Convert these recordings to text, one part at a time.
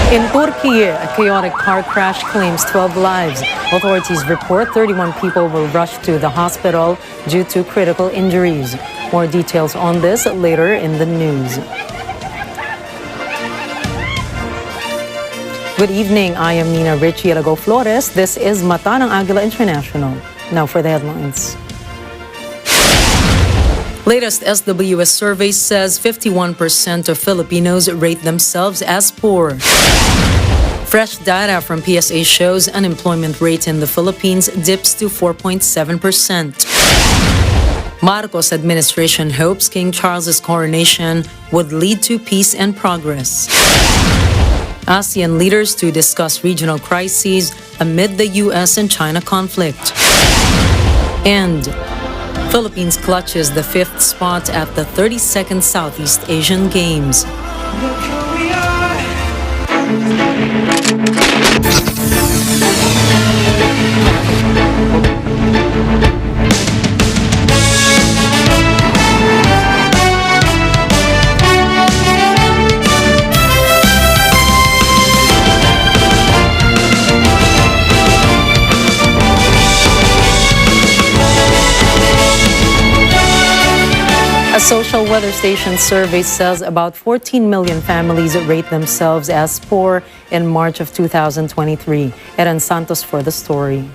In Turkey, a chaotic car crash claims 12 lives. Authorities report 31 people were rushed to the hospital due to critical injuries. More details on this later in the news. Good evening, I am Nina Richie Flores. This is Mata ng Agila International. Now for the headlines. Latest SWS survey says 51% of Filipinos rate themselves as poor. Fresh data from PSA shows unemployment rate in the Philippines dips to 4.7%. Marcos administration hopes King Charles's coronation would lead to peace and progress. ASEAN leaders to discuss regional crises amid the U.S. and China conflict. And Philippines clutches the 5th spot at the 32nd Southeast Asian Games. A social weather station survey says about 14 million families rate themselves as poor in March of 2023. Eran Santos for the story.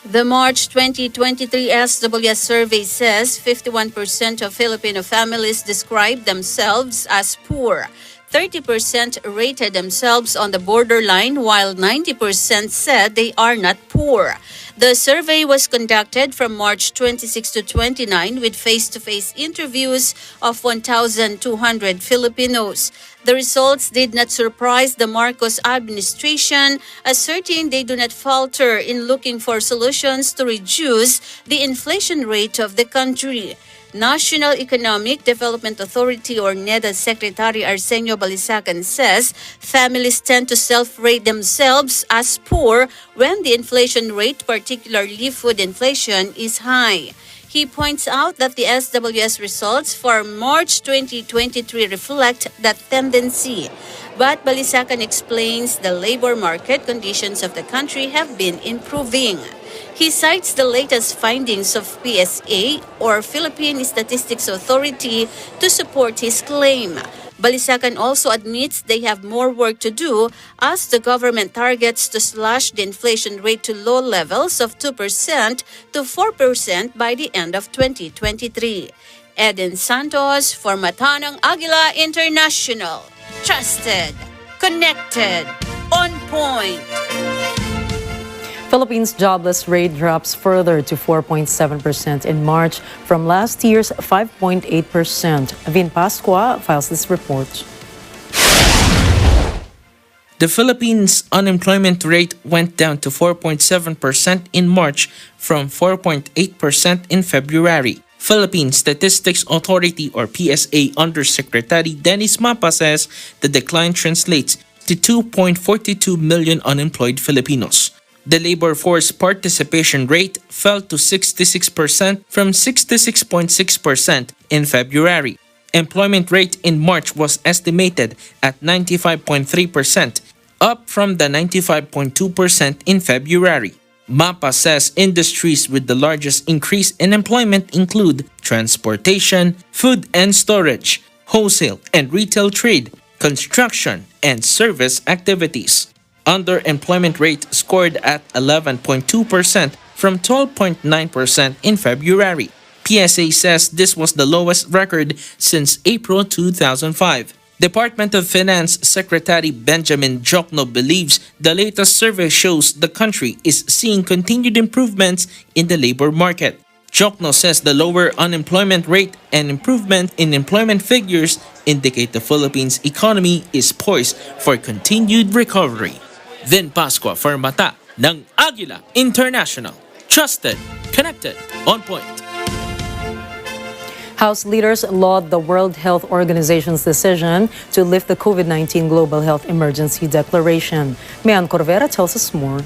The March 2023 SWS survey says 51% of Filipino families describe themselves as poor. 30% rated themselves on the borderline, while 90% said they are not poor. The survey was conducted from March 26 to 29 with face-to-face interviews of 1,200 Filipinos. The results did not surprise the Marcos administration, asserting they do not falter in looking for solutions to reduce the inflation rate of the country. National Economic Development Authority or NEDA Secretary Arsenio Balisacan says families tend to self-rate themselves as poor when the inflation rate, particularly food inflation, is high. He points out that the SWS results for March 2023 reflect that tendency. But Balisacan explains the labor market conditions of the country have been improving. He cites the latest findings of PSA or Philippine Statistics Authority to support his claim. Balisacan also admits they have more work to do as the government targets to slash the inflation rate to low levels of 2% to 4% by the end of 2023. Eden Santos for Mata ng Agila International. Trusted, connected, on point. Philippines' jobless rate drops further to 4.7% in March from last year's 5.8%. Vin Pascua files this report. The Philippines' unemployment rate went down to 4.7% in March from 4.8% in February. Philippine Statistics Authority or PSA Undersecretary Dennis Mapa says the decline translates to 2.42 million unemployed Filipinos. The labor force participation rate fell to 66% from 66.6% in February. Employment rate in March was estimated at 95.3%, up from the 95.2% in February. MAPA says industries with the largest increase in employment include transportation, food and storage, wholesale and retail trade, construction, and service activities. Underemployment rate scored at 11.2% from 12.9% in February. PSA says this was the lowest record since April 2005. Department of Finance Secretary Benjamin Jokno believes the latest survey shows the country is seeing continued improvements in the labor market. Jokno says the lower unemployment rate and improvement in employment figures indicate the Philippines' economy is poised for continued recovery. Vin Pascua for Mata ng Agila International. Trusted, connected, on point. House leaders laud the World Health Organization's decision to lift the COVID-19 Global Health Emergency Declaration. Mayan Corvera tells us more.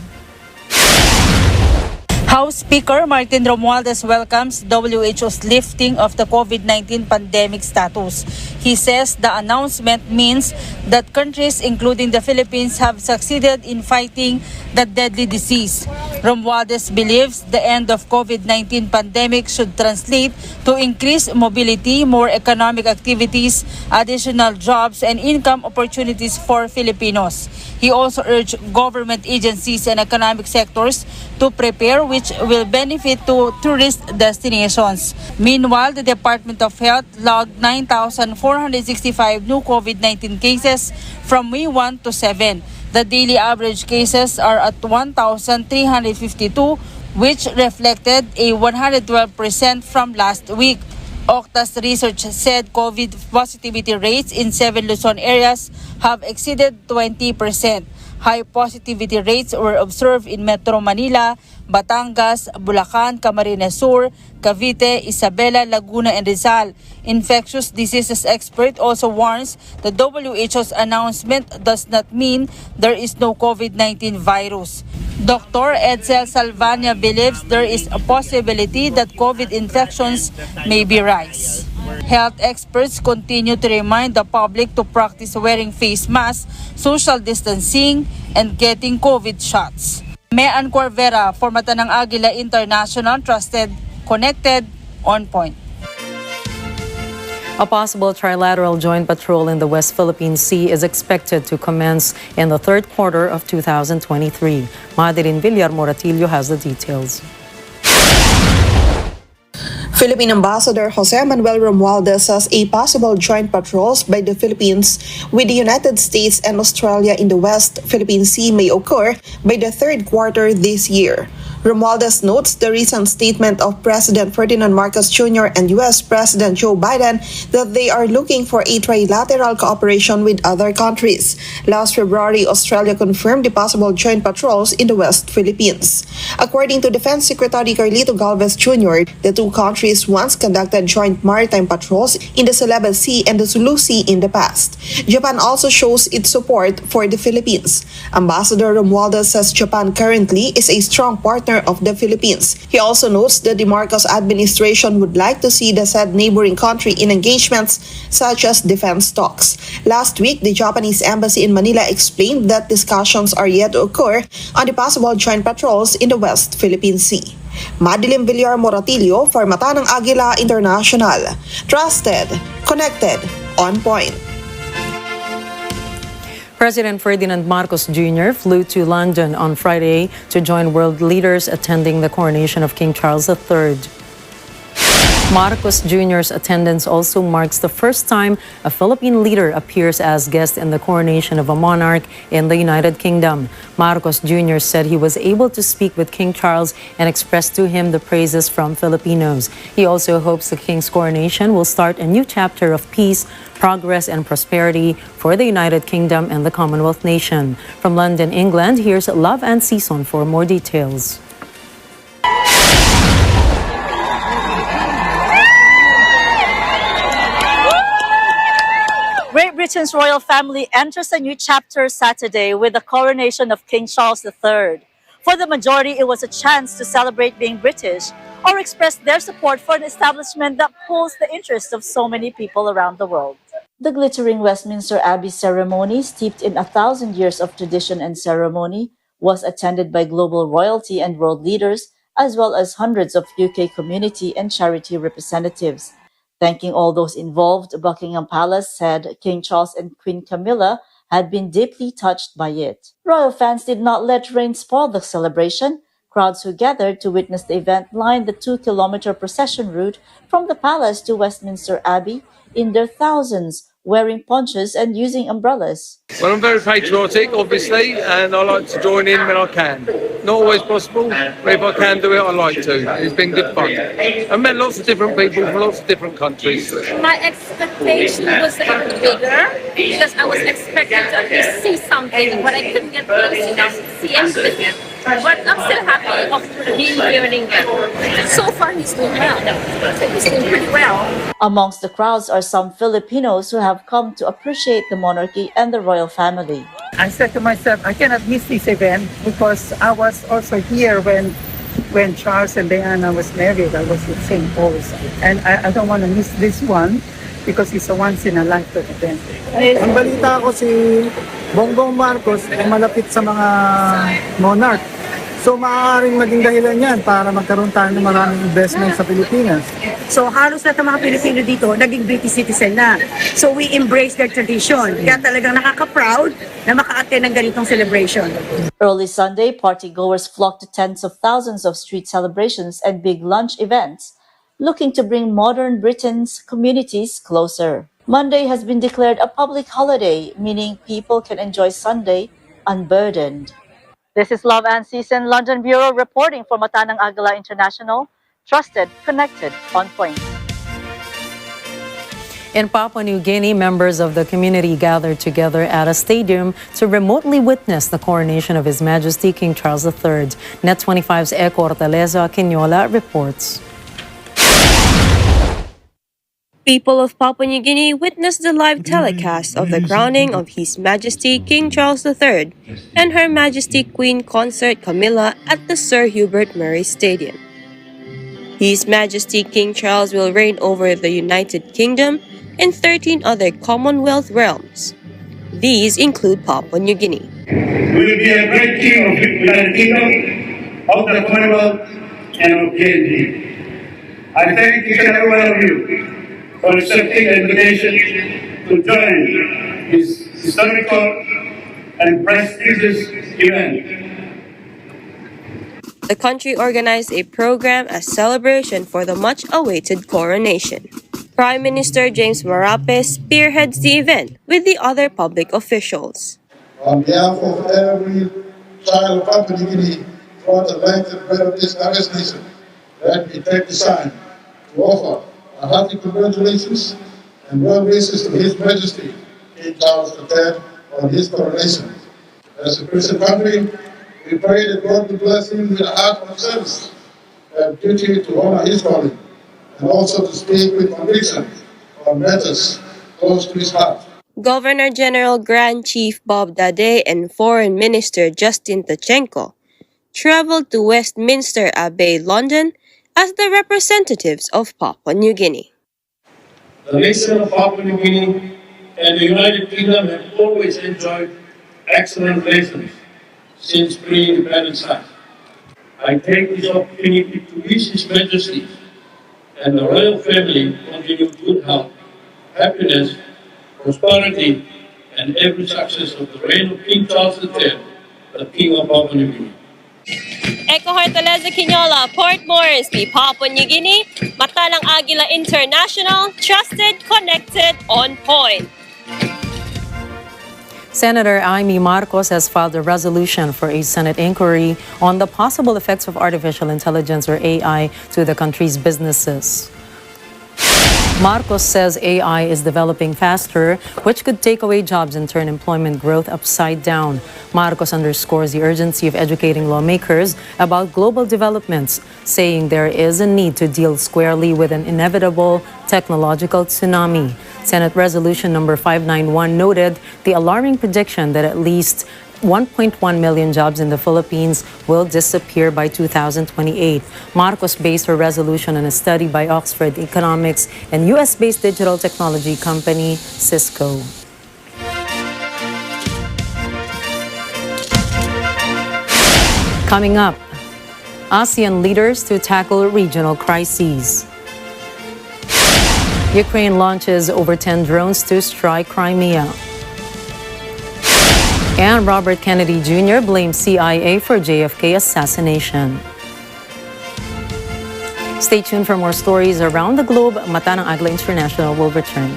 House House Speaker Martin Romualdez welcomes WHO's lifting of the COVID-19 pandemic status. He says the announcement means that countries, including the Philippines, have succeeded in fighting the deadly disease. Romualdez believes the end of COVID-19 pandemic should translate to increased mobility, more economic activities, additional jobs, and income opportunities for Filipinos. He also urged government agencies and economic sectors to prepare, which will benefit to tourist destinations. Meanwhile, the Department of Health logged 9,465 new COVID-19 cases from May 1 to 7. The daily average cases are at 1,352, which reflected a 112% from last week. Octa's research said COVID positivity rates in 7 Luzon areas have exceeded 20%. High positivity rates were observed in Metro Manila, Batangas, Bulacan, Camarines Sur, Cavite, Isabela, Laguna, and Rizal. Infectious diseases expert also warns the WHO's announcement does not mean there is no COVID-19 virus. Dr. Edsel Salvania believes there is a possibility that COVID infections may be rise. Health experts continue to remind the public to practice wearing face masks, social distancing, and getting COVID shots. Mean Corvera for Mata ng Agila International, trusted, connected, on point. A possible trilateral joint patrol in the West Philippine Sea is expected to commence in the third quarter of 2023. Madeline Villar-Moratillo has the details. Philippine Ambassador Jose Manuel Romualdez says a possible joint patrols by the Philippines with the United States and Australia in the West Philippine Sea may occur by the third quarter this year. Romualdez notes the recent statement of President Ferdinand Marcos Jr. and U.S. President Joe Biden that they are looking for a trilateral cooperation with other countries. Last February, Australia confirmed the possible joint patrols in the West Philippines. According to Defense Secretary Carlito Galvez Jr., the two countries once conducted joint maritime patrols in the Celebes Sea and the Sulu Sea in the past. Japan also shows its support for the Philippines. Ambassador Romualdez says Japan currently is a strong partner of the Philippines. He also notes that the Marcos administration would like to see the said neighboring country in engagements such as defense talks. Last week, the Japanese embassy in Manila explained that discussions are yet to occur on the possible joint patrols in the West Philippine Sea. Madeline Villar-Moratillo for Mata ng Agila International. Trusted, connected, on point. President Ferdinand Marcos Jr. flew to London on Friday to join world leaders attending the coronation of King Charles III. Marcos Jr.'s attendance also marks the first time a Philippine leader appears as guest in the coronation of a monarch in the United Kingdom. Marcos Jr. said he was able to speak with King Charles and express to him the praises from Filipinos. He also hopes the King's coronation will start a new chapter of peace, progress, and prosperity for the United Kingdom and the Commonwealth nation. From London, England, here's Love and Season for more details. Great Britain's royal family enters a new chapter Saturday with the coronation of King Charles III. For the majority, it was a chance to celebrate being British or express their support for an establishment that pulls the interest of so many people around the world. The glittering Westminster Abbey ceremony, steeped in 1,000 years of tradition and ceremony, was attended by global royalty and world leaders, as well as hundreds of UK community and charity representatives. Thanking all those involved, Buckingham Palace said King Charles and Queen Camilla had been deeply touched by it. Royal fans did not let rain spoil the celebration. Crowds who gathered to witness the event lined the 2-kilometer procession route from the palace to Westminster Abbey in their thousands, wearing ponchos and using umbrellas. Well, I'm very patriotic, obviously, and I like to join in when I can. Not always possible, but if I can do it, I like to. It's been good fun. I've met lots of different people from lots of different countries. My expectation was a bit bigger because I was expecting to at least see something, but I couldn't get close enough to see anything. But I'm still happy of him here in England. So far, he's doing well. He's doing pretty well. Amongst the crowds are some Filipinos who have come to appreciate the monarchy and the royal family. I said to myself, I cannot miss this event because I was also here when when Charles and Diana was married, I was with St. Paul's. And I don't want to miss this one because it's a once in a lifetime event. Ang balita ko si Bongbong Marcos ay malapit sa mga monarch. So maaaring maging dahilan yan para magkaroon tayo ng maraming investment sa Pilipinas. So halos lahat ng mga Pilipino dito naging British citizen na. So we embrace their tradition. Kaya talagang nakaka-proud na maka-attend ng ganitong celebration. Early Sunday, partygoers flocked to tens of thousands of street celebrations and big lunch events, looking to bring modern Britain's communities closer. Monday has been declared a public holiday, meaning people can enjoy Sunday unburdened. This is Love and Season London Bureau reporting for Matanang Agila International. Trusted, connected, on point. In Papua New Guinea, members of the community gathered together at a stadium to remotely witness the coronation of His Majesty King Charles III. Net 25's Eko Hortaleza Quinola reports. People of Papua New Guinea witnessed the live telecast of the crowning of His Majesty King Charles III and Her Majesty Queen Consort Camilla at the Sir Hubert Murray Stadium. His Majesty King Charles will reign over the United Kingdom and 13 other Commonwealth realms. These include Papua New Guinea. We will be a great king of the United Kingdom, of the Commonwealth, and of PNG. I thank each and every one of you for accepting the invitation to join this historical and prestigious event. The country organized a program as celebration for the much-awaited coronation. Prime Minister James Marape spearheads the event with the other public officials. On behalf of every child of Papua New Guinea throughout the length and breadth of this august nation, let me take the time to offer a hearty congratulations and well wishes to His Majesty King Charles III on his coronation. As a Christian country, we pray that God will bless him with a heart of service and duty to honor his calling, and also to speak with conviction on matters close to his heart. Governor General Grand Chief Bob Dade and Foreign Minister Justin Tachenko traveled to Westminster Abbey, London, as the representatives of Papua New Guinea. The nation of Papua New Guinea and the United Kingdom have always enjoyed excellent relations since pre-independence time. I take this opportunity to wish His Majesty and the royal family continued good health, happiness, prosperity, and every success of the reign of King Charles III, the King of Papua New Guinea. Eko Hortaleza Quinola, Port Moresby, Papua New Guinea, Matalang Agila International, trusted, connected, on point. Senator Amy Marcos has filed a resolution for a Senate inquiry on the possible effects of artificial intelligence or AI to the country's businesses. Marcos says AI is developing faster, which could take away jobs and turn employment growth upside down. Marcos underscores the urgency of educating lawmakers about global developments, saying there is a need to deal squarely with an inevitable technological tsunami. Senate Resolution number 591 noted the alarming prediction that at least 1.1 million jobs in the Philippines will disappear by 2028. Marcos based her resolution on a study by Oxford Economics and US-based digital technology company Cisco. Coming up, ASEAN leaders to tackle regional crises. Ukraine launches over 10 drones to strike Crimea. And Robert Kennedy Jr. blames CIA for JFK assassination. Stay tuned for more stories around the globe. Matanang Agila International will return.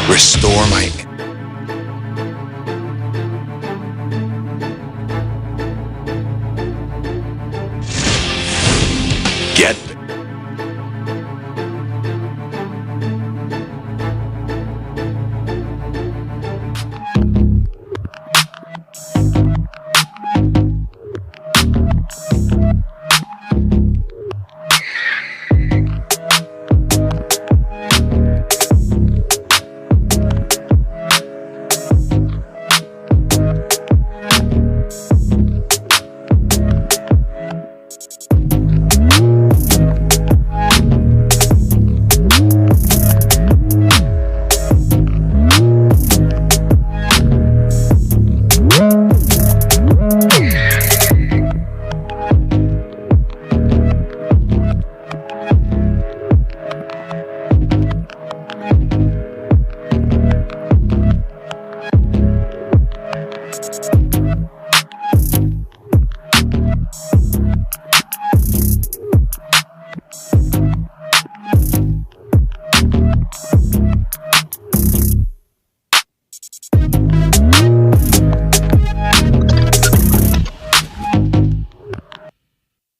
Restore my... Get...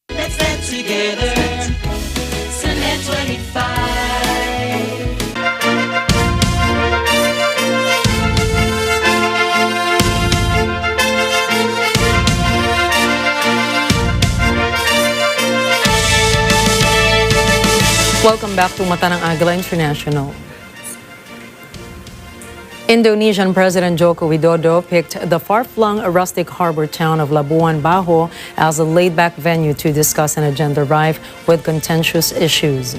Let's get together. Sunday 25. Welcome back to Mata ng Agila International. Indonesian President Joko Widodo picked the far-flung rustic harbor town of Labuan Bajo as a laid-back venue to discuss an agenda rife with contentious issues.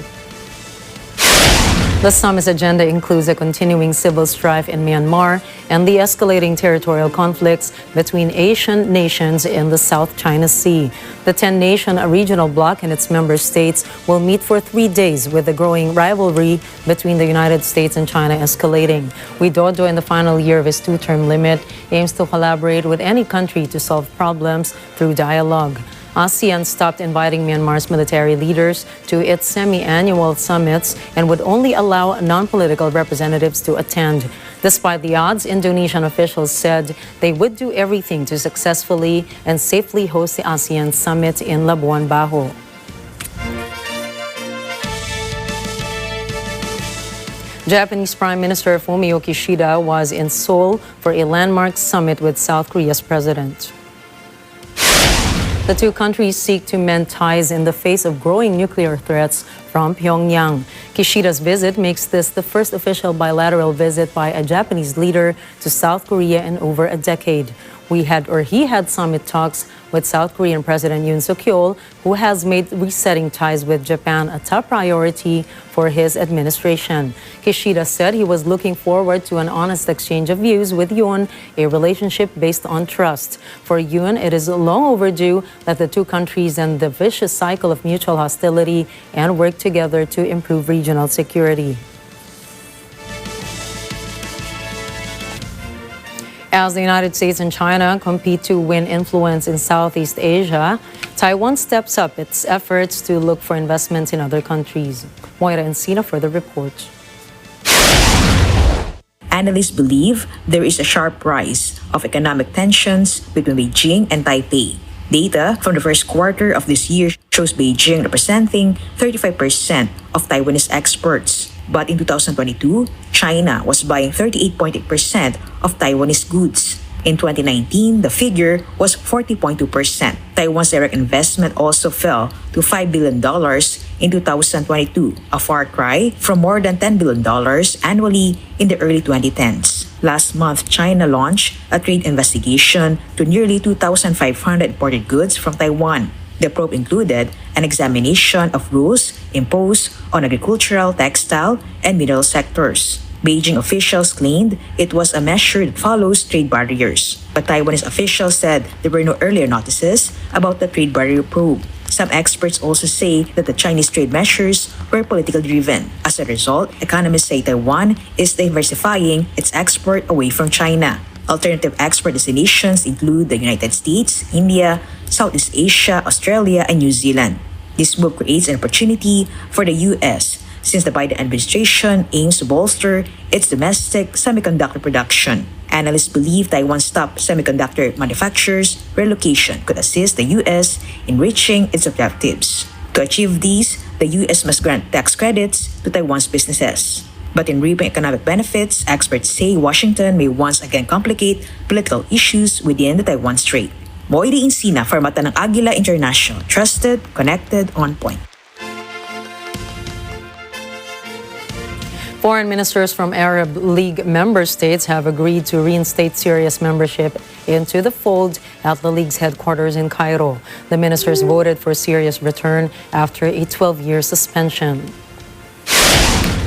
The summit's agenda includes a continuing civil strife in Myanmar and the escalating territorial conflicts between Asian nations in the South China Sea. The 10-nation regional bloc and its member states will meet for 3 days, with the growing rivalry between the United States and China escalating. Widodo, in the final year of his 2-term limit, aims to collaborate with any country to solve problems through dialogue. ASEAN stopped inviting Myanmar's military leaders to its semi-annual summits and would only allow non-political representatives to attend. Despite the odds, Indonesian officials said they would do everything to successfully and safely host the ASEAN summit in Labuan Bajo. Japanese Prime Minister Fumio Kishida was in Seoul for a landmark summit with South Korea's president. The two countries seek to mend ties in the face of growing nuclear threats from Pyongyang. Kishida's visit makes this the first official bilateral visit by a Japanese leader to South Korea in over a decade. He had summit talks with South Korean President Yoon Suk-yeol, who has made resetting ties with Japan a top priority for his administration. Kishida said he was looking forward to an honest exchange of views with Yoon, a relationship based on trust. For Yoon, it is long overdue that the two countries end the vicious cycle of mutual hostility and work together to improve regional security. As the United States and China compete to win influence in Southeast Asia, Taiwan steps up its efforts to look for investments in other countries. Moira Encina for the report. Analysts believe there is a sharp rise of economic tensions between Beijing and Taipei. Data from the first quarter of this year shows Beijing representing 35% of Taiwanese exports. But in 2022, China was buying 38.8% of Taiwanese goods. In 2019, the figure was 40.2%. Taiwan's direct investment also fell to $5 billion in 2022, a far cry from more than $10 billion annually in the early 2010s. Last month, China launched a trade investigation to nearly 2,500 imported goods from Taiwan. The probe included an examination of rules imposed on agricultural, textile, and mineral sectors. Beijing officials claimed it was a measure that follows trade barriers, but Taiwanese officials said there were no earlier notices about the trade barrier probe. Some experts also say that the Chinese trade measures were politically driven. As a result, economists say Taiwan is diversifying its export away from China. Alternative export destinations include the United States, India, Southeast Asia, Australia, and New Zealand. This move creates an opportunity for the U.S. since the Biden administration aims to bolster its domestic semiconductor production. Analysts believe Taiwan's top semiconductor manufacturers' relocation could assist the U.S. in reaching its objectives. To achieve these, the U.S. must grant tax credits to Taiwan's businesses. But in reaping economic benefits, experts say Washington may once again complicate political issues within the Taiwan Strait. Moiri Insina for Mata ng Agila International. Trusted, connected, on point. Foreign ministers from Arab League member states have agreed to reinstate Syria's membership into the fold at the League's headquarters in Cairo. The ministers voted for Syria's return after a 12-year suspension.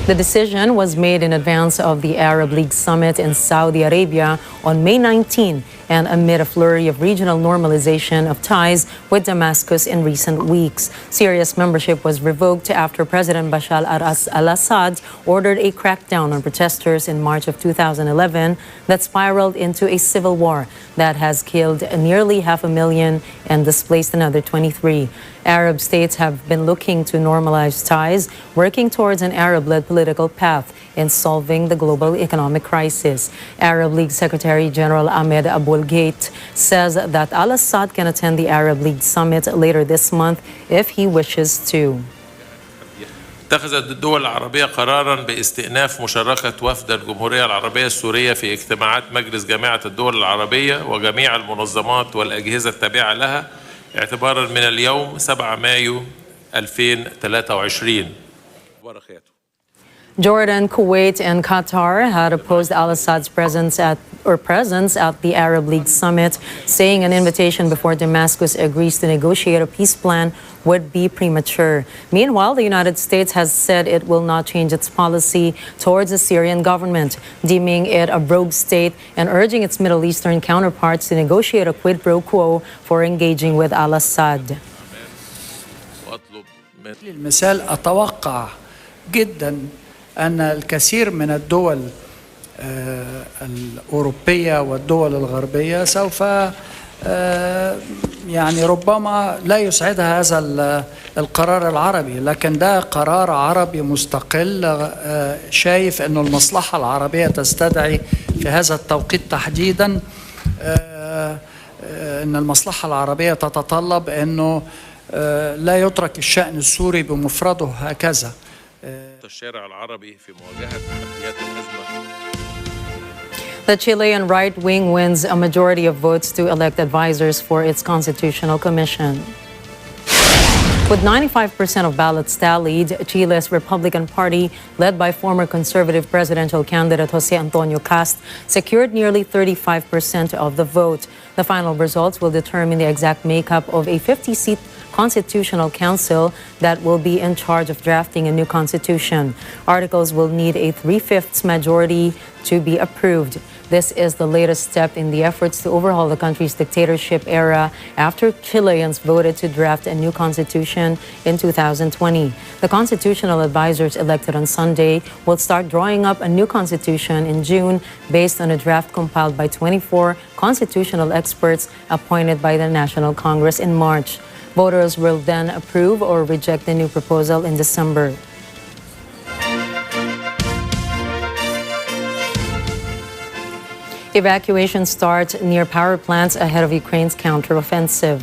The decision was made in advance of the Arab League summit in Saudi Arabia on May 19 and amid a flurry of regional normalization of ties with Damascus in recent weeks. Syria's membership was revoked after President Bashar al-Assad ordered a crackdown on protesters in March of 2011 that spiraled into a civil war that has killed nearly 500,000 and displaced another 23. Arab states have been looking to normalize ties, working towards an Arab-led political path in solving the global economic crisis. Arab League Secretary General Ahmed Abul Gheit says that al-Assad can attend the Arab League summit later this month if he wishes to. اتخذت الدول العربية قرارا باستئناف مشاركة وفد الجمهورية العربية السورية في اجتماعات مجلس جامعة الدول العربية وجميع المنظمات والأجهزة التابعة لها اعتبارا من اليوم 7 مايو 2023. Jordan, Kuwait, and Qatar had opposed al-Assad's presence at the Arab League summit, saying an invitation before Damascus agrees to negotiate a peace plan would be premature. Meanwhile, the United States has said it will not change its policy towards the Syrian government, deeming it a rogue state and urging its Middle Eastern counterparts to negotiate a quid pro quo for engaging with al-Assad. المثال أتوقع جدا أن الكثير من الدول الأوروبية والدول الغربية سوف يعني ربما لا يسعدها هذا القرار العربي، لكن ده قرار عربي مستقل شايف أنه المصلحة العربية تستدعي في هذا التوقيت تحديدا أن المصلحة العربية تتطلب أنه لا يترك الشأن السوري بمفرده هكذا. الشارع العربي في مواجهة تحديات الأزمة. The Chilean right wing wins a majority of votes to elect advisors for its constitutional commission. With 95% of ballots tallied, Chile's Republican Party, led by former conservative presidential candidate Jose Antonio Cast, secured nearly 35% of the vote. The final results will determine the exact makeup of a 50-seat Constitutional Council that will be in charge of drafting a new constitution. Articles will need a 3/5 majority to be approved. This is the latest step in the efforts to overhaul the country's dictatorship era after Chileans voted to draft a new constitution in 2020. The constitutional advisors elected on Sunday will start drawing up a new constitution in June based on a draft compiled by 24 constitutional experts appointed by the National Congress in March. Voters will then approve or reject the new proposal in December. Evacuation starts near power plants ahead of Ukraine's counteroffensive.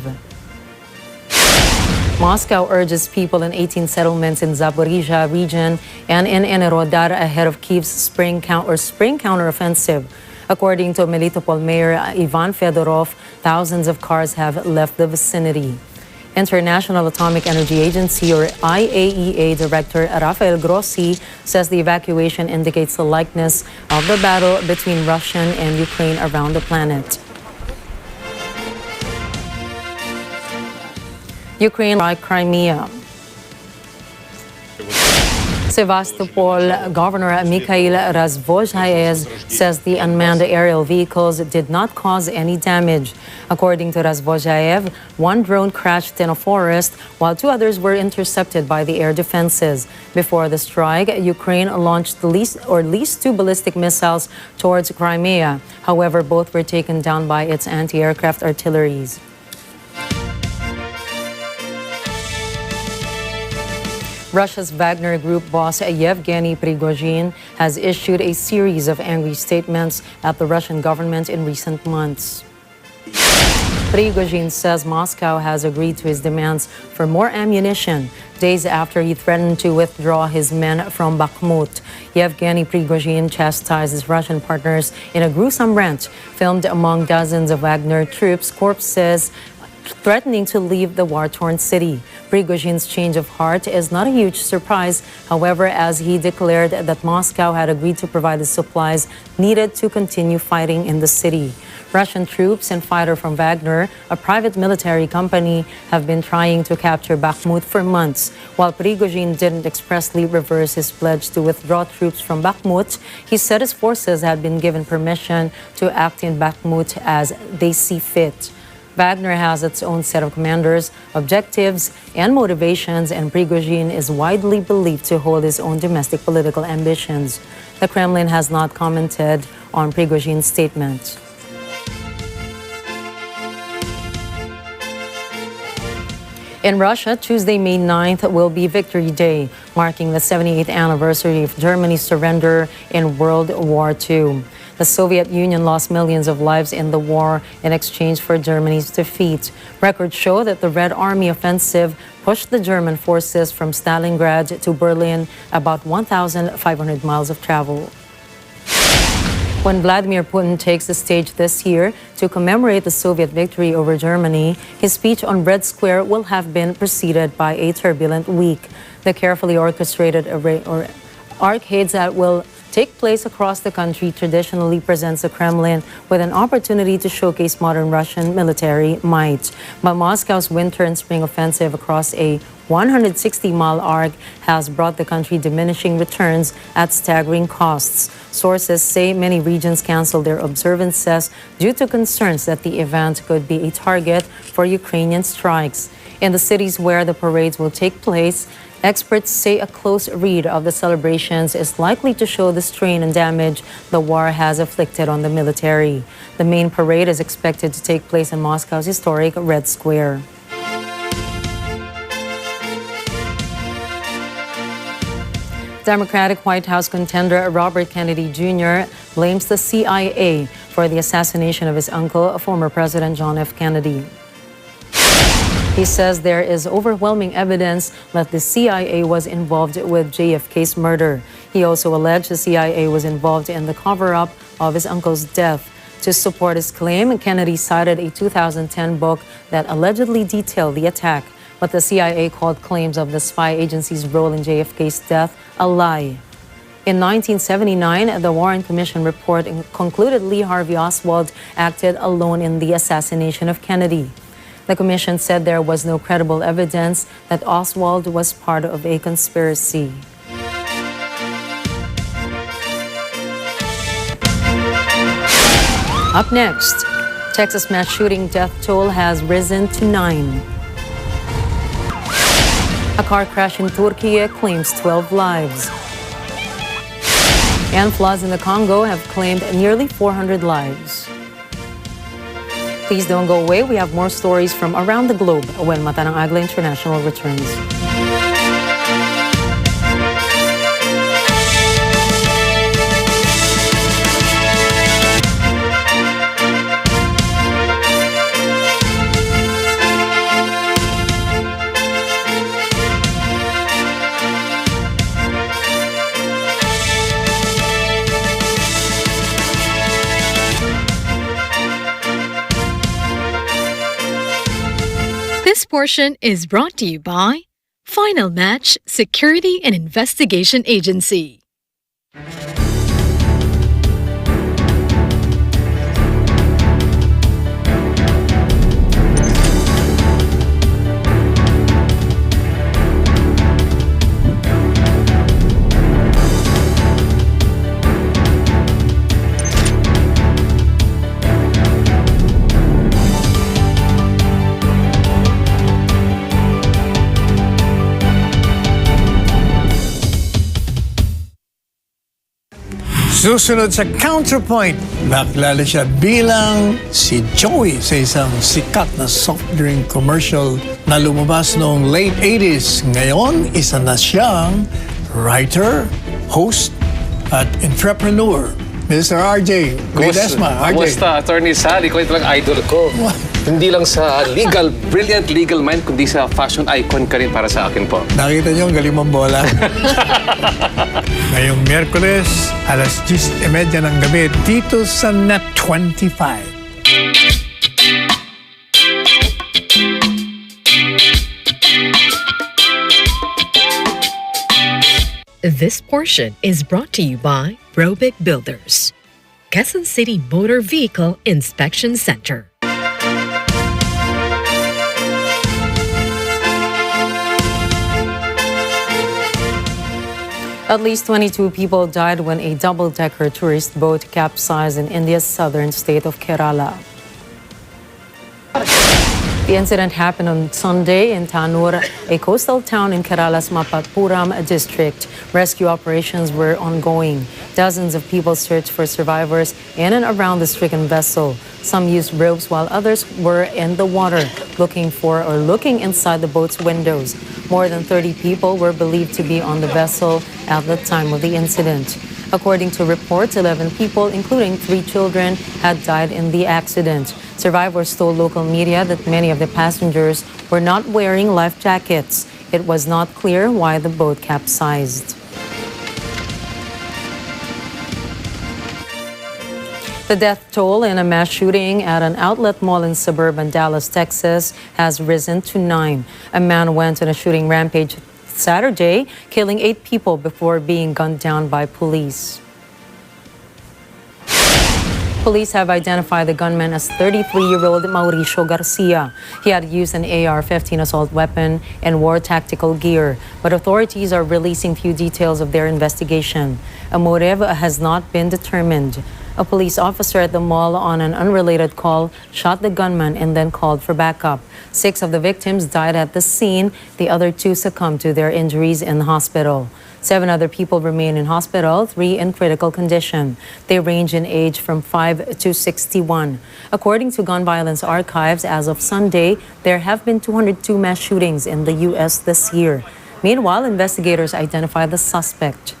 Moscow urges people in 18 settlements in Zaporizhia region and in Enerodar ahead of Kyiv's spring counteroffensive. According to Melitopol Mayor Ivan Fedorov, thousands of cars have left the vicinity. International Atomic Energy Agency, or IAEA Director Rafael Grossi, says the evacuation indicates the likeness of the battle between Russia and Ukraine around the planet. Ukraine like Crimea. Sevastopol Governor Mikhail Razvozhaev says the unmanned aerial vehicles did not cause any damage. According to Razvozhaev, one drone crashed in a forest while two others were intercepted by the air defenses. Before the strike, Ukraine launched at least two ballistic missiles towards Crimea. However, both were taken down by its anti-aircraft artilleries. Russia's Wagner Group boss Yevgeny Prigozhin has issued a series of angry statements at the Russian government in recent months. Prigozhin says Moscow has agreed to his demands for more ammunition days after he threatened to withdraw his men from Bakhmut. Yevgeny Prigozhin chastised his Russian partners in a gruesome rant filmed among dozens of Wagner troops' corpses threatening to leave the war-torn city. Prigozhin's change of heart is not a huge surprise, however, as he declared that Moscow had agreed to provide the supplies needed to continue fighting in the city. Russian troops and fighters from Wagner, a private military company, have been trying to capture Bakhmut for months. While Prigozhin didn't expressly reverse his pledge to withdraw troops from Bakhmut, he said his forces had been given permission to act in Bakhmut as they see fit. Wagner has its own set of commanders, objectives, and motivations, and Prigozhin is widely believed to hold his own domestic political ambitions. The Kremlin has not commented on Prigozhin's statement. In Russia, Tuesday, May 9th will be Victory Day, marking the 78th anniversary of Germany's surrender in World War II. The Soviet Union lost millions of lives in the war in exchange for Germany's defeat. Records show that the Red Army offensive pushed the German forces from Stalingrad to Berlin, about 1,500 miles of travel. When Vladimir Putin takes the stage this year to commemorate the Soviet victory over Germany, his speech on Red Square will have been preceded by a turbulent week. The carefully orchestrated arcades that will take place across the country traditionally presents the Kremlin with an opportunity to showcase modern Russian military might. But Moscow's winter and spring offensive across a 160-mile arc has brought the country diminishing returns at staggering costs. Sources say many regions canceled their observances due to concerns that the event could be a target for Ukrainian strikes. In the cities where the parades will take place, experts say a close read of the celebrations is likely to show the strain and damage the war has inflicted on the military. The main parade is expected to take place in Moscow's historic Red Square. Democratic White House contender Robert Kennedy Jr. blames the CIA for the assassination of his uncle, former President John F. Kennedy. He says there is overwhelming evidence that the CIA was involved with JFK's murder. He also alleged the CIA was involved in the cover-up of his uncle's death. To support his claim, Kennedy cited a 2010 book that allegedly detailed the attack, but the CIA called claims of the spy agency's role in JFK's death a lie. In 1979, the Warren Commission report concluded Lee Harvey Oswald acted alone in the assassination of Kennedy. The commission said there was no credible evidence that Oswald was part of a conspiracy. Up next, Texas mass shooting death toll has risen to 9. A car crash in Turkey claims 12 lives. And floods in the Congo have claimed nearly 400 lives. Please don't go away. We have more stories from around the globe when Mata ng Agila International returns. This portion is brought to you by Final Match Security and Investigation Agency. Susunod sa Counterpoint, nakilala siya bilang si Joey sa isang sikat na soft drink commercial na lumabas noong late 80s. Ngayon, isa na siyang writer, host, at entrepreneur. Mr. RJ Ledesma. RJ. Kumusta, Attorney Sal? Ikaw ito lang idol ko. Hindi lang sa brilliant legal mind, kundi sa fashion icon ka rin para sa akin po. Nakita niyo ang galing mong bola? Ngayong Miyerkules, alas 10:30 ng gabi, dito sa Net 25. This portion is brought to you by Robic Builders, Quezon City Motor Vehicle Inspection Center. At least 22 people died when a double-decker tourist boat capsized in India's southern state of Kerala. The incident happened on Sunday in Tanur, a coastal town in Kerala's Mapappuram district. Rescue operations were ongoing. Dozens of people searched for survivors in and around the stricken vessel. Some used ropes while others were in the water looking inside the boat's windows. More than 30 people were believed to be on the vessel at the time of the incident. According to reports, 11 people, including 3 children, had died in the accident. Survivors told local media that many of the passengers were not wearing life jackets. It was not clear why the boat capsized. The death toll in a mass shooting at an outlet mall in suburban Dallas, Texas, has risen to 9. A man went on a shooting rampage Saturday, killing 8 people before being gunned down by police. Police have identified the gunman as 33-year-old Mauricio Garcia. He had used an AR-15 assault weapon and wore tactical gear, but authorities are releasing few details of their investigation. A motive has not been determined. A police officer at the mall on an unrelated call shot the gunman and then called for backup. 6 of the victims died at the scene. The other 2 succumbed to their injuries in the hospital. 7 other people remain in hospital, 3 in critical condition. They range in age from 5 to 61. According to Gun Violence Archives, as of Sunday, there have been 202 mass shootings in the U.S. this year. Meanwhile, investigators identify the suspect.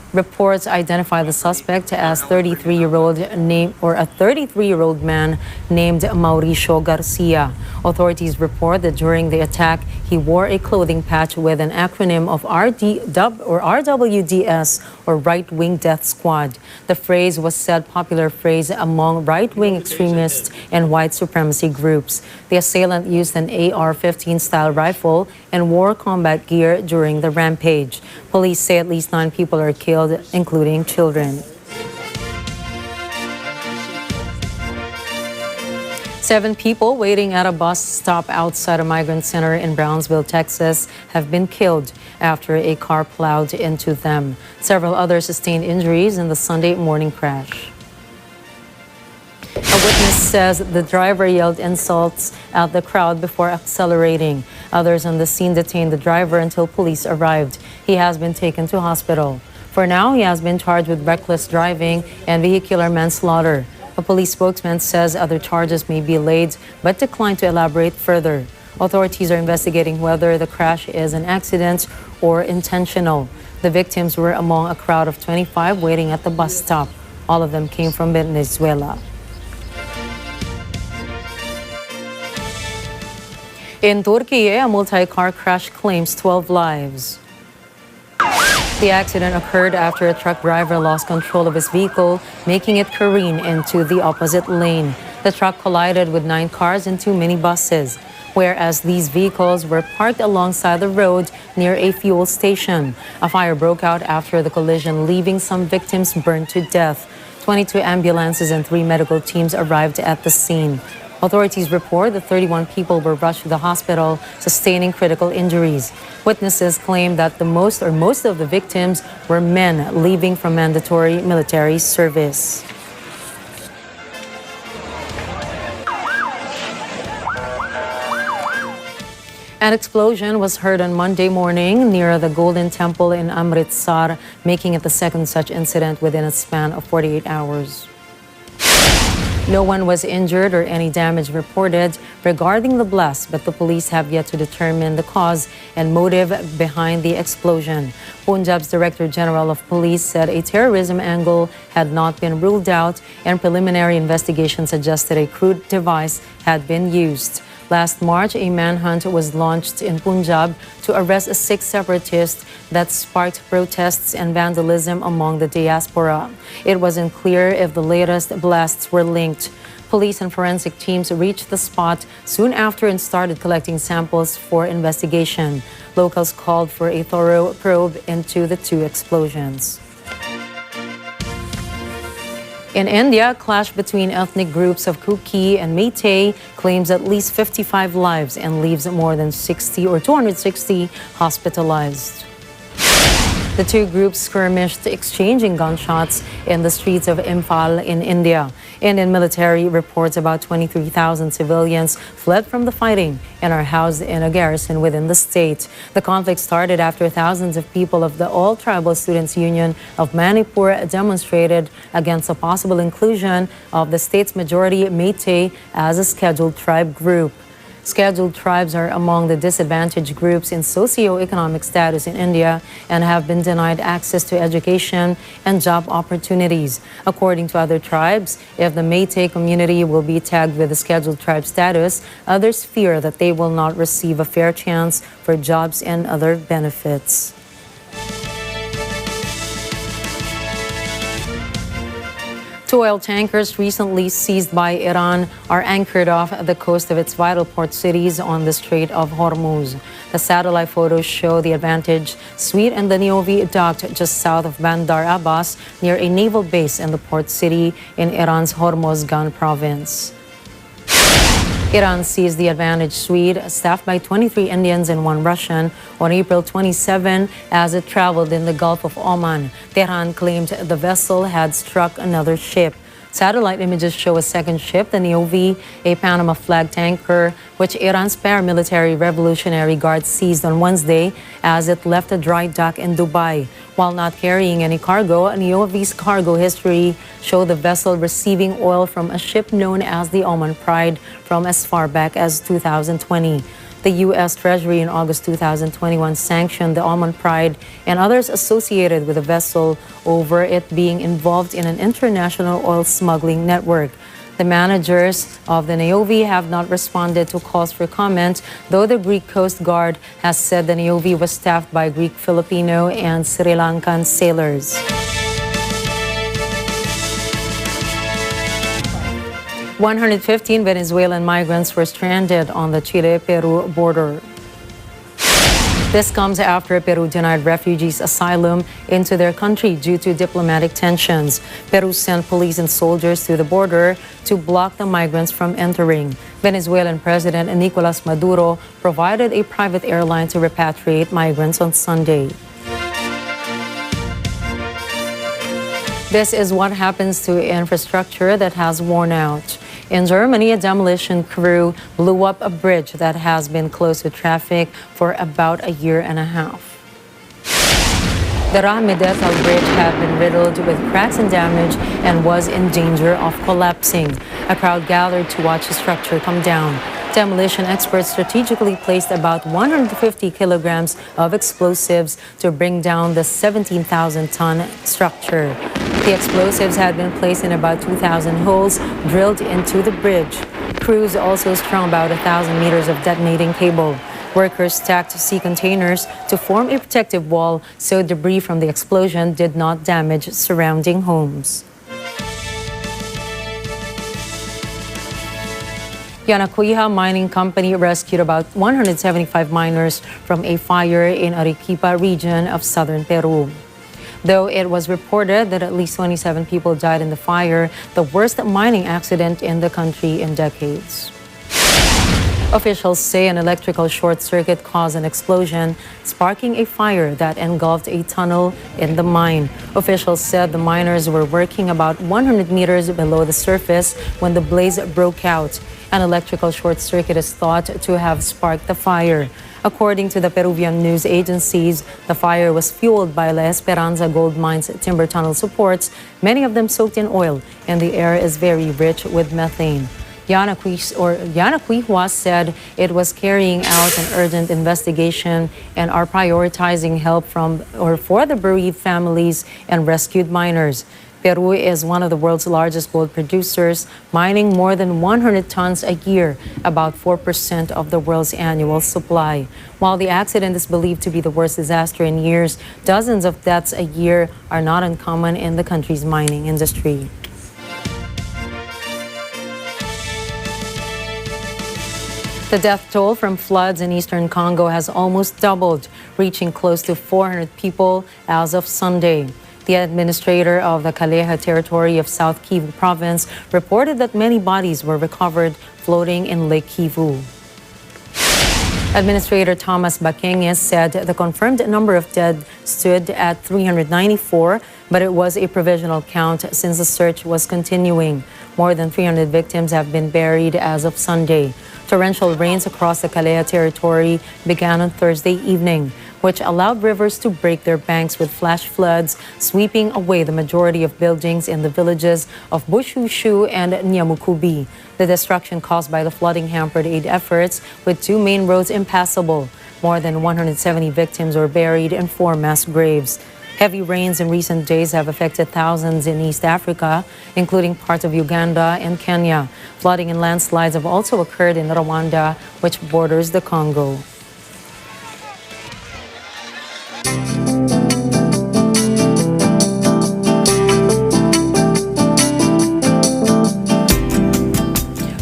Reports identify the suspect as a 33-year-old man named Mauricio Garcia. Authorities report that during the attack, he wore a clothing patch with an acronym of RWDS, or Right Wing Death Squad. The phrase was said popular phrase among right-wing extremists and white supremacy groups. The assailant used an AR-15 style rifle and wore combat gear during the rampage. Police say at least 9 people are killed, including children. 7 people waiting at a bus stop outside a migrant center in Brownsville, Texas, have been killed after a car plowed into them. Several others sustained injuries in the Sunday morning crash. A witness says the driver yelled insults at the crowd before accelerating. Others on the scene detained the driver until police arrived. He has been taken to hospital. For now, he has been charged with reckless driving and vehicular manslaughter. A police spokesman says other charges may be laid, but declined to elaborate further. Authorities are investigating whether the crash is an accident or intentional. The victims were among a crowd of 25 waiting at the bus stop. All of them came from Venezuela. In Turkey, a multi-car crash claims 12 lives. The accident occurred after a truck driver lost control of his vehicle, making it careen into the opposite lane. The truck collided with 9 cars and 2 minibuses, whereas these vehicles were parked alongside the road near a fuel station. A fire broke out after the collision, leaving some victims burned to death. 22 ambulances and 3 medical teams arrived at the scene. Authorities report that 31 people were rushed to the hospital, sustaining critical injuries. Witnesses claim that most of the victims were men leaving from mandatory military service. An explosion was heard on Monday morning near the Golden Temple in Amritsar, making it the second such incident within a span of 48 hours. No one was injured or any damage reported regarding the blast, but the police have yet to determine the cause and motive behind the explosion. Punjab's Director General of Police said a terrorism angle had not been ruled out and preliminary investigation suggested a crude device had been used. Last March, a manhunt was launched in Punjab to arrest a Sikh separatist that sparked protests and vandalism among the diaspora. It wasn't clear if the latest blasts were linked. Police and forensic teams reached the spot soon after and started collecting samples for investigation. Locals called for a thorough probe into the two explosions. In India, a clash between ethnic groups of Kuki and Meitei claims at least 55 lives and leaves more than 60 or 260 hospitalized. The two groups skirmished, exchanging gunshots in the streets of Imphal in India. Indian military reports about 23,000 civilians fled from the fighting and are housed in a garrison within the state. The conflict started after thousands of people of the All Tribal Students Union of Manipur demonstrated against a possible inclusion of the state's majority Meitei as a scheduled tribe group. Scheduled tribes are among the disadvantaged groups in socio-economic status in India and have been denied access to education and job opportunities. According to other tribes, if the Meitei community will be tagged with the scheduled tribe status, others fear that they will not receive a fair chance for jobs and other benefits. Two oil tankers recently seized by Iran are anchored off the coast of its vital port cities on the Strait of Hormuz. The satellite photos show the Advantage Suite and the Niovi docked just south of Bandar Abbas near a naval base in the port city in Iran's Hormozgan province. Iran seized the Advantage Suite, staffed by 23 Indians and 1 Russian, on April 27 as it traveled in the Gulf of Oman. Tehran claimed the vessel had struck another ship. Satellite images show a second ship, the Niovi, a Panama flag tanker, which Iran's paramilitary Revolutionary Guard seized on Wednesday as it left a dry dock in Dubai. While not carrying any cargo, Niovi's cargo history showed the vessel receiving oil from a ship known as the Oman Pride from as far back as 2020. The U.S. Treasury in August 2021 sanctioned the Oman Pride and others associated with the vessel over it being involved in an international oil smuggling network. The managers of the Niovi have not responded to calls for comment, though the Greek Coast Guard has said the Niovi was staffed by Greek, Filipino, and Sri Lankan sailors. "115 Venezuelan migrants were stranded on the Chile-Peru border. This comes after Peru denied refugees asylum into their country due to diplomatic tensions. Peru sent police and soldiers to the border to block the migrants from entering. Venezuelan President Nicolas Maduro provided a private airline to repatriate migrants on Sunday. This is what happens to infrastructure that has worn out. In Germany, a demolition crew blew up a bridge that has been closed to traffic for about a year and a half. The Rahmedetal Bridge had been riddled with cracks and damage and was in danger of collapsing. A crowd gathered to watch the structure come down. Demolition experts strategically placed about 150 kilograms of explosives to bring down the 17,000-ton structure. The explosives had been placed in about 2,000 holes drilled into the bridge. Crews also strung about 1,000 meters of detonating cable. Workers stacked sea containers to form a protective wall so debris from the explosion did not damage surrounding homes. Yanacuya Mining Company rescued about 175 miners from a fire in Arequipa region of southern Peru. Though it was reported that at least 27 people died in the fire, the worst mining accident in the country in decades. Officials say an electrical short circuit caused an explosion, sparking a fire that engulfed a tunnel in the mine. Officials said the miners were working about 100 meters below the surface when the blaze broke out. An electrical short circuit is thought to have sparked the fire. According to the Peruvian news agencies, the fire was fueled by La Esperanza Gold Mine's timber tunnel supports, many of them soaked in oil, and the air is very rich with methane. Yana Quihua said it was carrying out an urgent investigation and are prioritizing help for the bereaved families and rescued miners. Peru is one of the world's largest gold producers, mining more than 100 tons a year, about 4% of the world's annual supply. While the accident is believed to be the worst disaster in years, dozens of deaths a year are not uncommon in the country's mining industry. The death toll from floods in eastern Congo has almost doubled, reaching close to 400 people as of Sunday. The administrator of the Kaleha territory of South Kivu province reported that many bodies were recovered floating in Lake Kivu. Administrator Thomas Bakenges said the confirmed number of dead stood at 394, but it was a provisional count since the search was continuing. More than 300 victims have been buried as of Sunday. Torrential rains across the Kaleha territory began on Thursday evening, which allowed rivers to break their banks with flash floods, sweeping away the majority of buildings in the villages of Bushushu and Nyamukubi. The destruction caused by the flooding hampered aid efforts, with two main roads impassable. More than 170 victims were buried in 4 mass graves. Heavy rains in recent days have affected thousands in East Africa, including parts of Uganda and Kenya. Flooding and landslides have also occurred in Rwanda, which borders the Congo.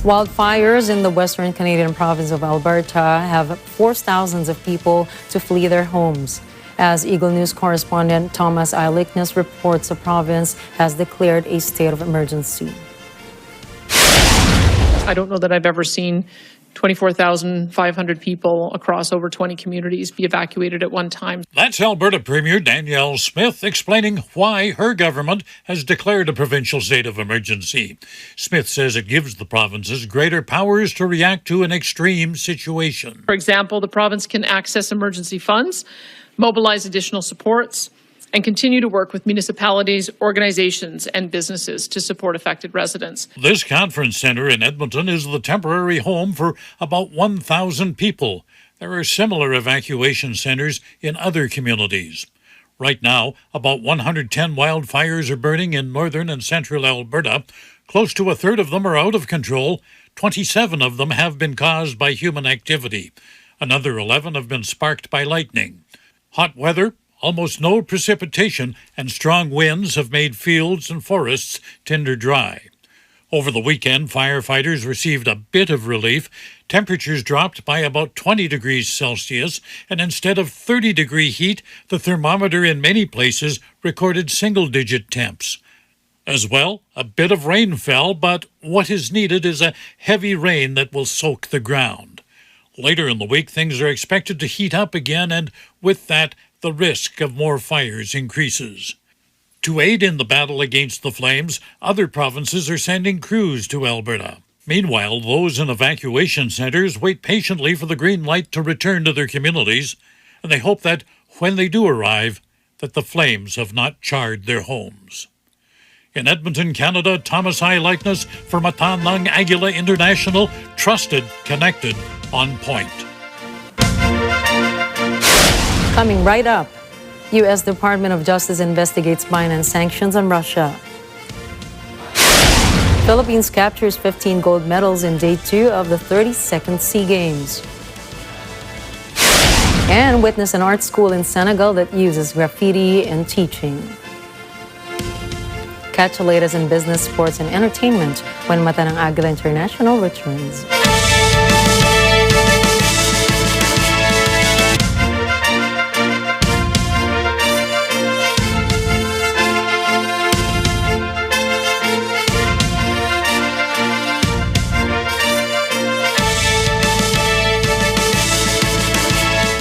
Wildfires in the western Canadian province of Alberta have forced thousands of people to flee their homes. As Eagle News correspondent Thomas Eyelickness reports, the province has declared a state of emergency. I don't know that I've ever seen 24,500 people across over 20 communities be evacuated at one time. That's Alberta Premier Danielle Smith explaining why her government has declared a provincial state of emergency. Smith says it gives the provinces greater powers to react to an extreme situation. For example, the province can access emergency funds, mobilize additional supports, and continue to work with municipalities, organizations, and businesses to support affected residents. This conference center in Edmonton is the temporary home for about 1,000 people. There are similar evacuation centers in other communities. Right now, about 110 wildfires are burning in northern and central Alberta. Close to a third of them are out of control. 27 of them have been caused by human activity. Another 11 have been sparked by lightning. Hot weather, almost no precipitation, and strong winds have made fields and forests tinder dry. Over the weekend, firefighters received a bit of relief. Temperatures dropped by about 20 degrees Celsius, and instead of 30-degree heat, the thermometer in many places recorded single-digit temps. As well, a bit of rain fell, but what is needed is a heavy rain that will soak the ground. Later in the week, things are expected to heat up again, and with that, the risk of more fires increases. To aid in the battle against the flames, other provinces are sending crews to Alberta. Meanwhile, those in evacuation centers wait patiently for the green light to return to their communities, and they hope that when they do arrive, that the flames have not charred their homes. In Edmonton, Canada, Thomas I. Likeness for Matanlang Agila International, trusted, connected, on point. Coming right up, U.S. Department of Justice investigates Biden sanctions on Russia. Philippines captures 15 gold medals in day 2 of the 32nd SEA Games. And witness an art school in Senegal that uses graffiti in teaching. Catch the latest in business, sports, and entertainment when Mata ng Agila International returns.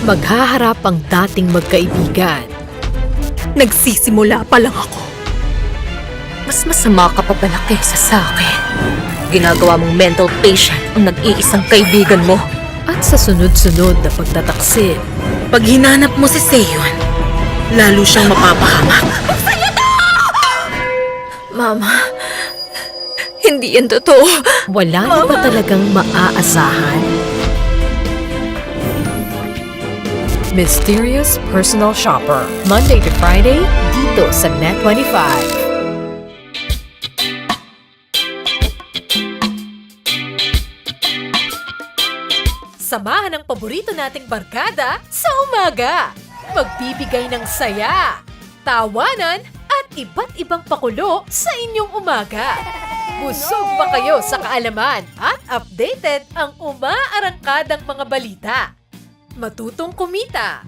Maghaharap ang dating magkaibigan. Nagsisimula pa lang ako. Mas masama ka pa pala kaysa sa akin. Ginagawa mong mental patient ang nag-iisang kaibigan mo. At sa sunod-sunod na pagtataksil, pag hinanap mo si Seyon, lalo siyang mapapahamak. Sa'yo to! Mama, hindi yan totoo. Wala na ba talagang maaasahan? Mysterious Personal Shopper, Monday to Friday, dito sa Net25. Samahan ang paborito nating barkada sa umaga. Magbibigay ng saya, tawanan, at iba't ibang pakulo sa inyong umaga. Busog ba kayo sa kaalaman at updated ang umaarangkadang mga balita? Matutong kumita,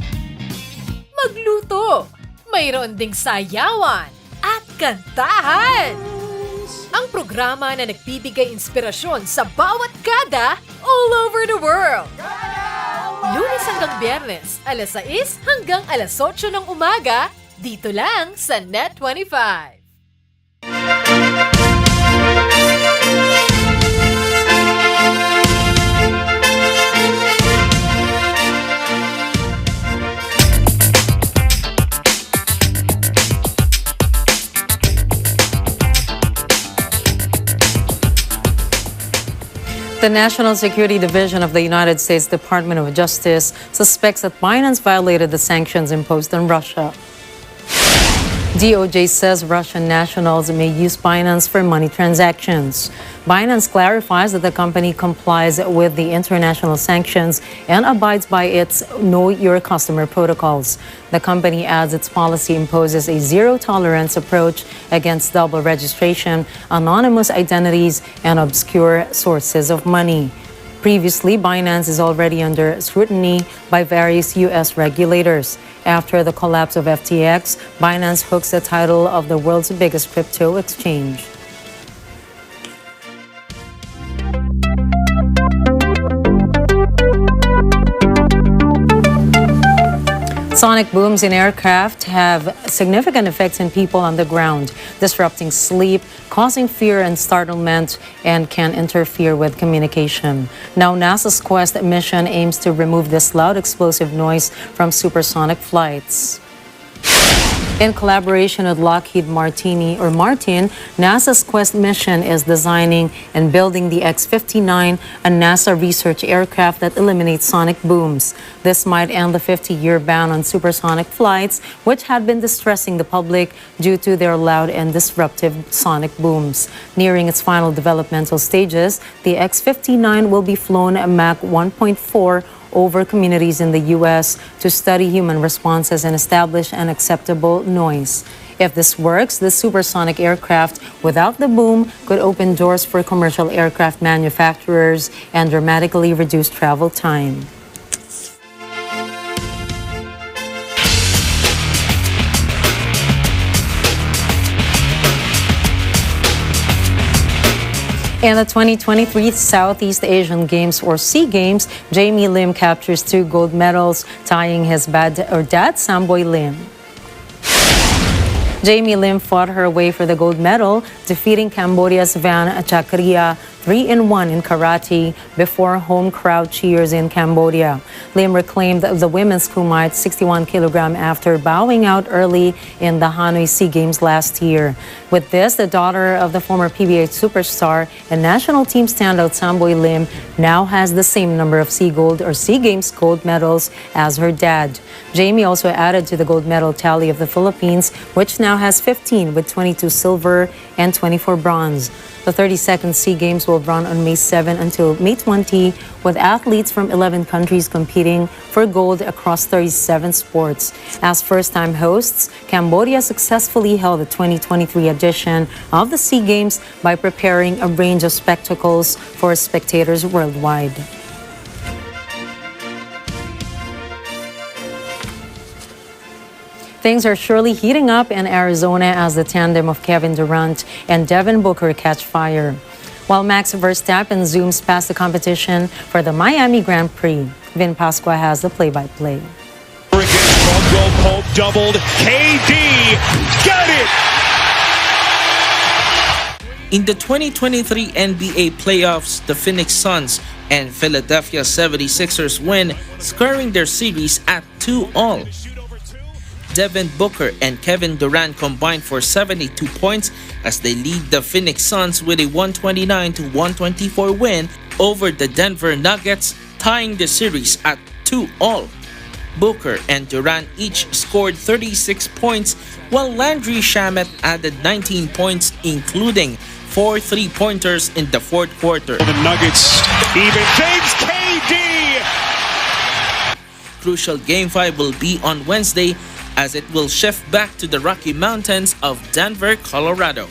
magluto, mayroon ding sayawan at kantahan. Ang programa na nagbibigay inspirasyon sa bawat kada all over the world. Lunes hanggang Biyernes, alas 6 hanggang alas 8 ng umaga, dito lang sa Net25. The National Security Division of the United States Department of Justice suspects that Binance violated the sanctions imposed on Russia. DOJ says Russian nationals may use Binance for money transactions. Binance clarifies that the company complies with the international sanctions and abides by its Know Your Customer protocols. The company adds its policy imposes a zero-tolerance approach against double registration, anonymous identities, and obscure sources of money. Previously, Binance is already under scrutiny by various U.S. regulators. After the collapse of FTX, Binance hooks the title of the world's biggest crypto exchange. Sonic booms in aircraft have significant effects on people on the ground, disrupting sleep, causing fear and startlement, and can interfere with communication. Now, NASA's Quest mission aims to remove this loud explosive noise from supersonic flights. In collaboration with Lockheed Martin, NASA's Quest mission is designing and building the X-59, a NASA research aircraft that eliminates sonic booms. This might end the 50-year ban on supersonic flights, which had been distressing the public due to their loud and disruptive sonic booms. Nearing its final developmental stages, the X-59 will be flown at Mach 1.4 over communities in the U.S. to study human responses and establish an acceptable noise. If this works, the supersonic aircraft without the boom could open doors for commercial aircraft manufacturers and dramatically reduce travel time. In the 2023 Southeast Asian Games or SEA Games, Jamie Lim captures 2 gold medals, tying his dad Samboy Lim. Jamie Lim fought her way for the gold medal, defeating Cambodia's Van Chakria 3-1 in karate before home crowd cheers in Cambodia. Lim reclaimed the women's kumite 61 kg after bowing out early in the Hanoi SEA Games last year. With this, the daughter of the former PBA superstar and national team standout Samboy Lim now has the same number of SEA Games gold medals as her dad. Jamie also added to the gold medal tally of the Philippines, which now has 15 with 22 silver and 24 bronze. The 32nd SEA Games will run on May 7 until May 20, with athletes from 11 countries competing for gold across 37 sports. As first-time hosts, Cambodia successfully held the 2023 edition of the SEA Games by preparing a range of spectacles for spectators worldwide. Things are surely heating up in Arizona as the tandem of Kevin Durant and Devin Booker catch fire. while Max Verstappen zooms past the competition for the Miami Grand Prix. Vin Pasqua has the play-by-play. Caldwell Pope doubled. KD got it! In the 2023 NBA playoffs, the Phoenix Suns and Philadelphia 76ers win, scoring their series at 2-all. Devin Booker and Kevin Durant combined for 72 points as they lead the Phoenix Suns with a 129-124 win over the Denver Nuggets, tying the series at 2-all. Booker and Durant each scored 36 points, while Landry Shamet added 19 points, including 4 three-pointers in the fourth quarter. The Nuggets even James KD! Crucial Game 5 will be on Wednesday as it will shift back to the Rocky Mountains of Denver, Colorado.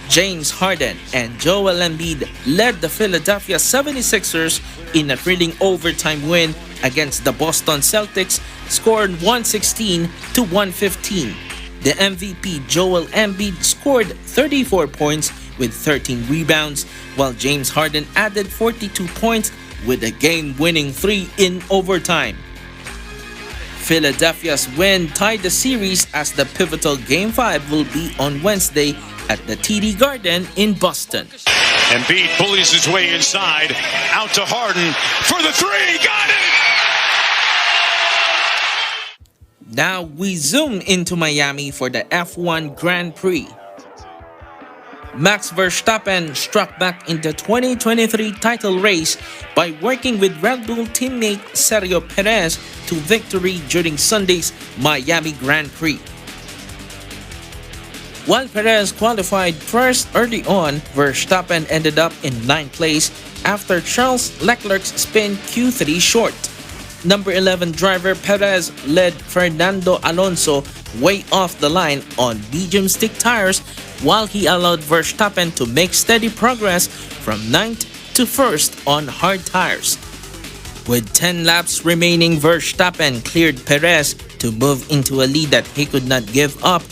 James Harden and Joel Embiid led the Philadelphia 76ers in a thrilling overtime win against the Boston Celtics, scored 116-115. The MVP Joel Embiid scored 34 points with 13 rebounds, while James Harden added 42 points with a game-winning 3 in overtime. Philadelphia's win tied the series as the pivotal Game 5 will be on Wednesday at the TD Garden in Boston. Embiid bullies his way inside, out to Harden for the 3, got it! Now we zoom into Miami for the F1 Grand Prix. Max Verstappen struck back in the 2023 title race by working with Red Bull teammate Sergio Perez to victory during Sunday's Miami Grand Prix. While Perez qualified first early on, Verstappen ended up in 9th place after Charles Leclerc's spin Q3 short. Number 11 driver Perez led Fernando Alonso way off the line on medium stick tires, while he allowed Verstappen to make steady progress from 9th to 1st on hard tires. With 10 laps remaining, Verstappen cleared Perez to move into a lead that he could not give up,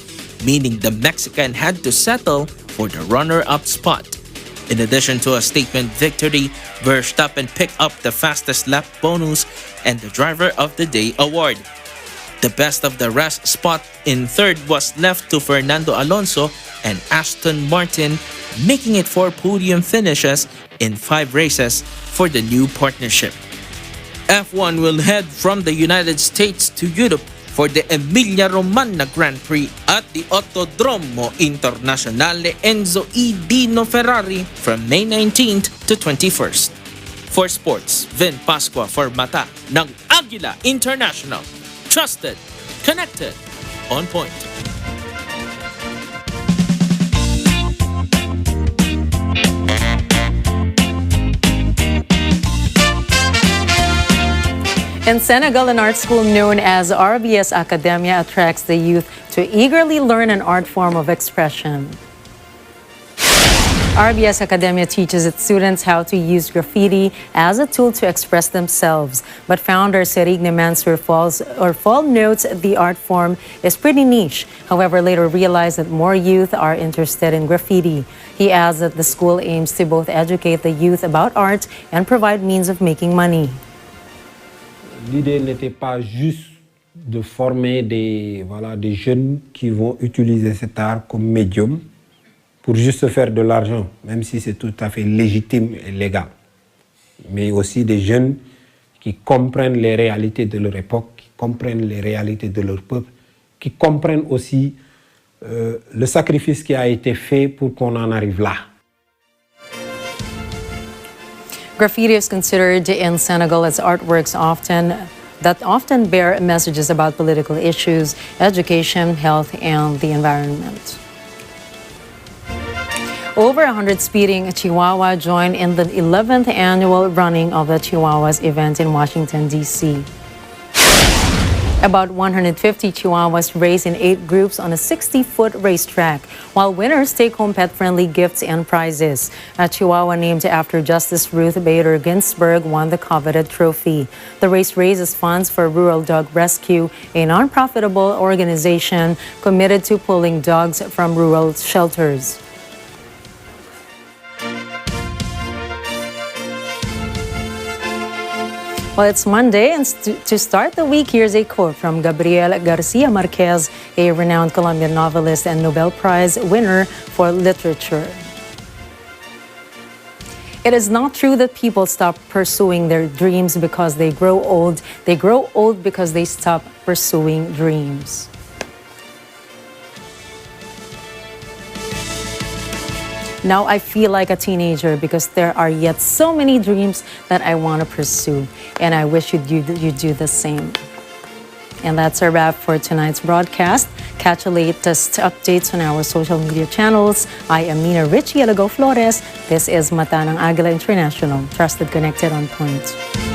meaning the Mexican had to settle for the runner-up spot. In addition to a statement victory, Verstappen picked up the fastest lap bonus and the Driver of the Day award. The best of the rest spot in 3rd was left to Fernando Alonso and Aston Martin, making it 4 podium finishes in 5 races for the new partnership. F1 will head from the United States to Europe for the Emilia-Romagna Grand Prix at the Autodromo Internazionale Enzo E. Dino Ferrari from May 19th to 21st. For sports, Vin Pasqua for Mata ng Agila International. Trusted, connected, on point. In Senegal, an art school known as RBS Academia attracts the youth to eagerly learn an art form of expression. RBS Academia teaches its students how to use graffiti as a tool to express themselves. But founder Serigne Mansour Fall notes the art form is pretty niche. However, later realized that more youth are interested in graffiti. He adds that the school aims to both educate the youth about art and provide means of making money. L'idée n'était pas juste de former des jeunes qui vont utiliser cet art comme médium pour juste faire de l'argent, même si c'est tout à fait légitime et légal. Mais aussi des jeunes qui comprennent les réalités de leur époque, qui comprennent les réalités de leur peuple, qui comprennent aussi le sacrifice qui a été fait pour qu'on en arrive là. Graffiti is considered in Senegal as artworks that often bear messages about political issues, education, health, and the environment. Over 100 speeding Chihuahua joined in the 11th annual running of the Chihuahuas event in Washington, D.C. About 150 Chihuahuas race in 8 groups on a 60-foot racetrack, while winners take home pet-friendly gifts and prizes. A Chihuahua named after Justice Ruth Bader Ginsburg won the coveted trophy. The race raises funds for Rural Dog Rescue, a non-profitable organization committed to pulling dogs from rural shelters. Well, it's Monday, and to start the week, here's a quote from Gabriel Garcia Marquez, a renowned Colombian novelist and Nobel Prize winner for literature. It is not true that people stop pursuing their dreams because they grow old. They grow old because they stop pursuing dreams. Now I feel like a teenager because there are yet so many dreams that I want to pursue, and I wish you do the same. And that's our wrap for tonight's broadcast. Catch the latest updates on our social media channels. I am Nina Richie Alago Flores. This is Mata ng Agila International, trusted, connected, on point.